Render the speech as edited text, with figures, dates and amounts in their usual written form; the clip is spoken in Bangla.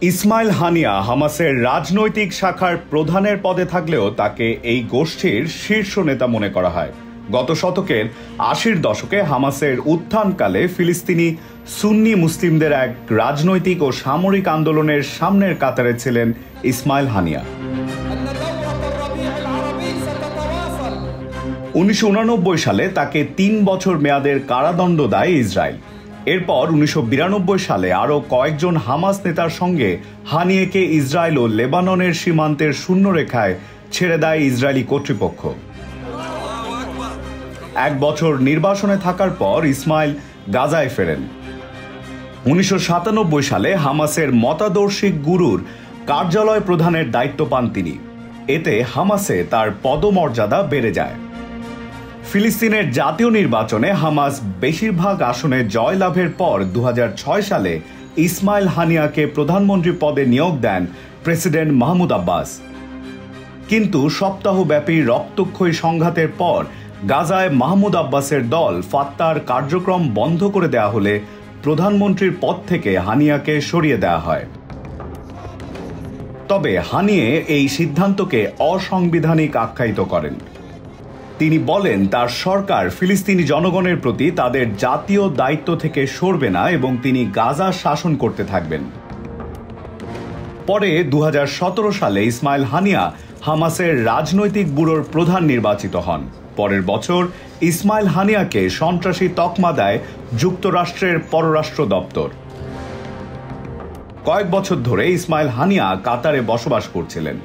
ইসমাইল হানিয়া হামাসের রাজনৈতিক শাখার প্রধানের পদে থাকলেও তাকে এই গোষ্ঠীর শীর্ষ নেতা মনে করা হয়। গত শতকের ৮০-র দশকে হামাসের উত্থানকালে ফিলিস্তিনি সুন্নি মুসলিমদের এক রাজনৈতিক ও সামরিক আন্দোলনের সামনের কাতারে ছিলেন ইসমাইল হানিয়া। ১৯৮৯ সালে তাকে ৩ বছর মেয়াদের কারাদণ্ড দেয় ইসরায়েল। এরপর ১৯৯২ সালে আরও কয়েকজন হামাস নেতার সঙ্গে হানিয়াকে ইসরায়েল ও লেবাননের সীমান্তের শূন্যরেখায় ছেড়ে দেয় ইসরায়েলি কর্তৃপক্ষ। ১ বছর নির্বাসনে থাকার পর ইসমাইল গাজায় ফেরেন। ১৯৯৭ সালে হামাসের মতাদর্শিক গুরুর কার্যালয় প্রধানের দায়িত্ব পান তিনি। এতে হামাসে তার পদমর্যাদা বেড়ে যায়। ফিলিস্তিনের জাতীয় নির্বাচনে হামাস বেশিরভাগ আসনে জয়লাভের পর ২০০৬ সালে ইসমাইল হানিয়াকে প্রধানমন্ত্রী পদে নিয়োগ দেন প্রেসিডেন্ট মাহমুদ আব্বাস। কিন্তু সপ্তাহব্যাপী রক্তক্ষয়ী সংঘাতের পর গাজায় মাহমুদ আব্বাসের দল ফাত্তার কার্যক্রম বন্ধ করে দেয়া হলে প্রধানমন্ত্রীর পদ থেকে হানিয়াকে সরিয়ে দেয়া হয়। তবে হানিয়ে এই সিদ্ধান্তকে অসাংবিধানিক আখ্যায়িত করেন। তিনি বলেন তার সরকার ফিলিস্তিনি জনগণের প্রতি তাদের জাতীয় দায়িত্ব থেকে সরবে না এবং তিনি গাজা শাসন করতে থাকবেন। পরে ২০১৭ সালে ইসমাইল হানিয়া হামাসের রাজনৈতিক ব্যুরোর প্রধান নির্বাচিত হন। পরের বছর ইসমাইল হানিয়াকে সন্ত্রাসী তকমা দেয় যুক্তরাষ্ট্রের পররাষ্ট্র দপ্তর। কয়েক বছর ধরে ইসমাইল হানিয়া কাতারে বসবাস করছিলেন।